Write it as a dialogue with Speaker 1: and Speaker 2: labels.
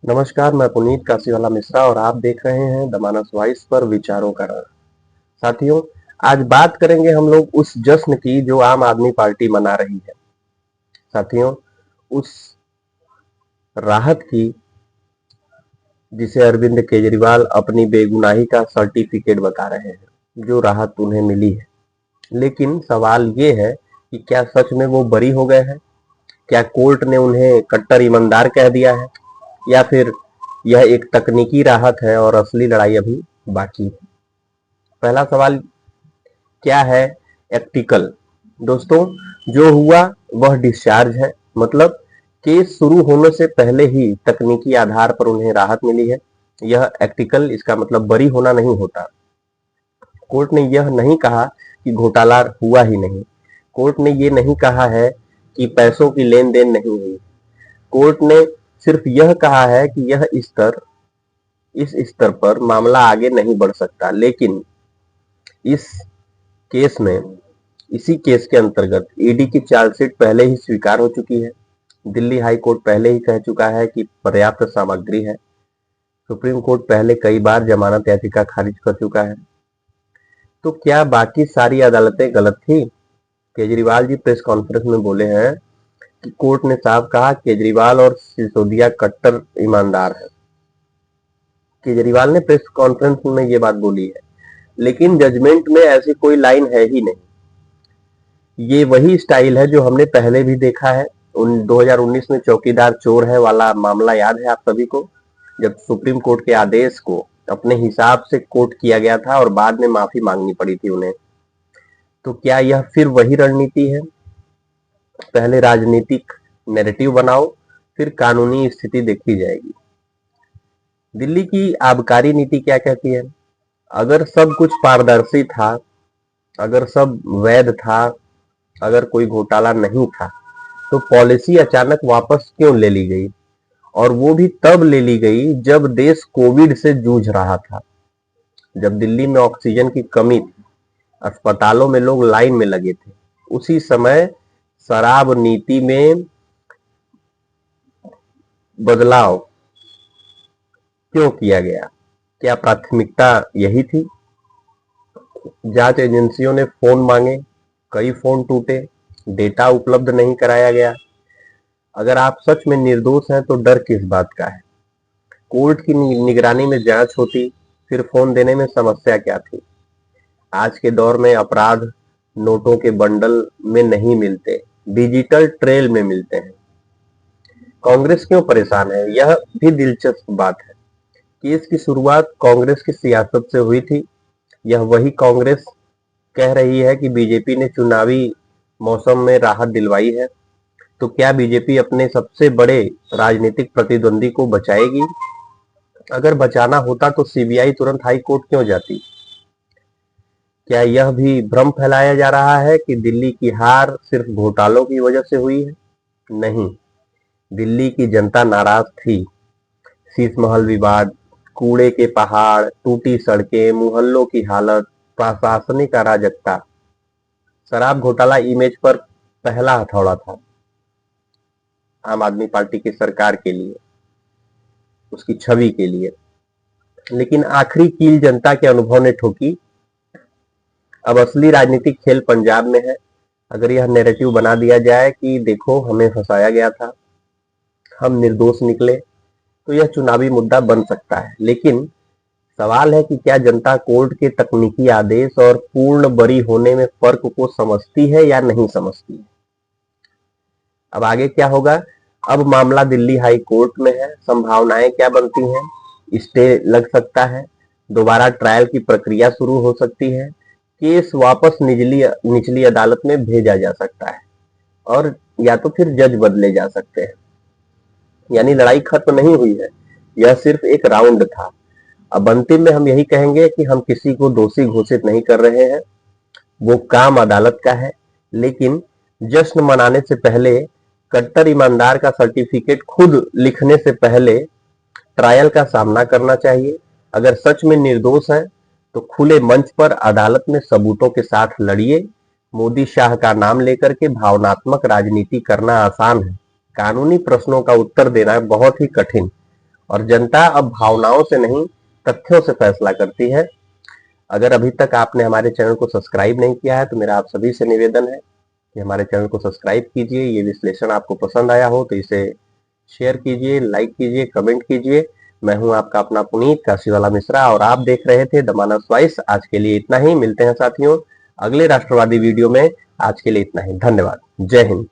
Speaker 1: नमस्कार, मैं पुनीत काशीवाला मिश्रा और आप देख रहे हैं द मानस वॉइस पर विचारों का रंग। साथियों, आज बात करेंगे हम लोग उस जश्न की जो आम आदमी पार्टी मना रही है। साथियों, उस राहत की जिसे अरविंद केजरीवाल अपनी बेगुनाही का सर्टिफिकेट बता रहे हैं, जो राहत उन्हें मिली है। लेकिन सवाल ये है कि क्या सच में वो बरी हो गए हैं? क्या कोर्ट ने उन्हें कट्टर ईमानदार कह दिया है, या फिर यह एक तकनीकी राहत है और असली लड़ाई अभी बाकी है? पहला सवाल क्या है? एथिकल। दोस्तों, जो हुआ वह डिस्चार्ज है, मतलब केस शुरू होने से पहले ही तकनीकी आधार पर उन्हें राहत मिली है। यह एथिकल, इसका मतलब बरी होना नहीं होता। कोर्ट ने यह नहीं कहा कि घोटाला हुआ ही नहीं। कोर्ट ने यह नहीं कहा है कि पैसों की लेन देन नहीं हुई। कोर्ट ने सिर्फ यह कहा है कि इस स्तर पर मामला आगे नहीं बढ़ सकता। लेकिन इस केस में इसी केस के अंतर्गत ईडी की चार्जशीट पहले ही स्वीकार हो चुकी है। दिल्ली हाई कोर्ट पहले ही कह चुका है कि पर्याप्त सामग्री है। सुप्रीम कोर्ट पहले कई बार जमानत याचिका खारिज कर चुका है। तो क्या बाकी सारी अदालतें गलत थी? केजरीवाल जी प्रेस कॉन्फ्रेंस में बोले हैं कि कोर्ट ने साफ कहा केजरीवाल और सिसोदिया कट्टर ईमानदार है। केजरीवाल ने प्रेस कॉन्फ्रेंस में ये बात बोली है, लेकिन जजमेंट में ऐसी कोई लाइन है ही नहीं। ये वही स्टाइल है जो हमने पहले भी देखा है। 2019 में चौकीदार चोर है वाला मामला याद है आप सभी को, जब सुप्रीम कोर्ट के आदेश को अपने हिसाब से कोर्ट किया गया था और बाद में माफी मांगनी पड़ी थी उन्हें। तो क्या यह फिर वही रणनीति है? पहले राजनीतिक नैरेटिव बनाओ, फिर कानूनी स्थिति देखी जाएगी। दिल्ली की आबकारी नीति क्या कहती है? अगर सब कुछ पारदर्शी था, अगर सब वैध था, अगर कोई घोटाला नहीं था, तो पॉलिसी अचानक वापस क्यों ले ली गई? और वो भी तब ले ली गई जब देश कोविड से जूझ रहा था, जब दिल्ली में ऑक्सीजन की कमी थी, अस्पतालों में लोग लाइन में लगे थे। उसी समय शराब नीति में बदलाव क्यों किया गया? क्या प्राथमिकता यही थी? जांच एजेंसियों ने फोन मांगे, कई फोन टूटे, डेटा उपलब्ध नहीं कराया गया। अगर आप सच में निर्दोष हैं तो डर किस बात का है? कोर्ट की निगरानी में जांच होती, फिर फोन देने में समस्या क्या थी? आज के दौर में अपराध नोटों के बंडल में नहीं मिलते, डिजिटल ट्रेल में मिलते हैं। कांग्रेस क्यों परेशान है? यह भी दिलचस्प बात है। केस की शुरुआत कांग्रेस की सियासत से हुई थी। यह वही कांग्रेस कह रही है कि बीजेपी ने चुनावी मौसम में राहत दिलवाई है। तो क्या बीजेपी अपने सबसे बड़े राजनीतिक प्रतिद्वंदी को बचाएगी? अगर बचाना होता तो सीबीआई तुरंत हाई कोर्ट क्यों जाती? क्या यह भी भ्रम फैलाया जा रहा है कि दिल्ली की हार सिर्फ घोटालों की वजह से हुई है? नहीं, दिल्ली की जनता नाराज थी। शीशमहल विवाद, कूड़े के पहाड़, टूटी सड़कें, मुहल्लों की हालत, प्रशासनिक अराजकता। शराब घोटाला इमेज पर पहला हथौड़ा था आम आदमी पार्टी की सरकार के लिए, उसकी छवि के लिए। लेकिन आखिरी कील जनता के अनुभव ने ठोकी। अब असली राजनीतिक खेल पंजाब में है। अगर यह नैरेटिव बना दिया जाए कि देखो हमें फंसाया गया था, हम निर्दोष निकले, तो यह चुनावी मुद्दा बन सकता है। लेकिन सवाल है कि क्या जनता कोर्ट के तकनीकी आदेश और पूर्ण बरी होने में फर्क को समझती है या नहीं समझती है? अब आगे क्या होगा? अब मामला दिल्ली हाई कोर्ट में है। संभावनाएं क्या बनती हैं? स्टे लग सकता है, दोबारा ट्रायल की प्रक्रिया शुरू हो सकती है, केस वापस निचली अदालत में भेजा जा सकता है, और या तो फिर जज बदले जा सकते हैं। यानी लड़ाई खत्म नहीं हुई है, यह सिर्फ एक राउंड था। अब अंतिम में हम यही कहेंगे कि हम किसी को दोषी घोषित नहीं कर रहे हैं, वो काम अदालत का है। लेकिन जश्न मनाने से पहले, कट्टर ईमानदार का सर्टिफिकेट खुद लिखने से पहले ट्रायल का सामना करना चाहिए। अगर सच में निर्दोष हैं तो खुले मंच पर अदालत में सबूतों के साथ लड़िए। मोदी शाह का नाम लेकर के भावनात्मक राजनीति करना आसान है, कानूनी प्रश्नों का उत्तर देना बहुत ही कठिन। और जनता अब भावनाओं से नहीं तथ्यों से फैसला करती है। अगर अभी तक आपने हमारे चैनल को सब्सक्राइब नहीं किया है तो मेरा आप सभी से निवेदन है कि हमारे चैनल को सब्सक्राइब कीजिए। ये विश्लेषण आपको पसंद आया हो तो इसे शेयर कीजिए, लाइक कीजिए, कमेंट कीजिए। मैं हूं आपका अपना पुनीत काशीवाला मिश्रा और आप देख रहे थे द मानस वॉइस। आज के लिए इतना ही, मिलते हैं साथियों अगले राष्ट्रवादी वीडियो में। आज के लिए इतना ही, धन्यवाद, जय हिंद।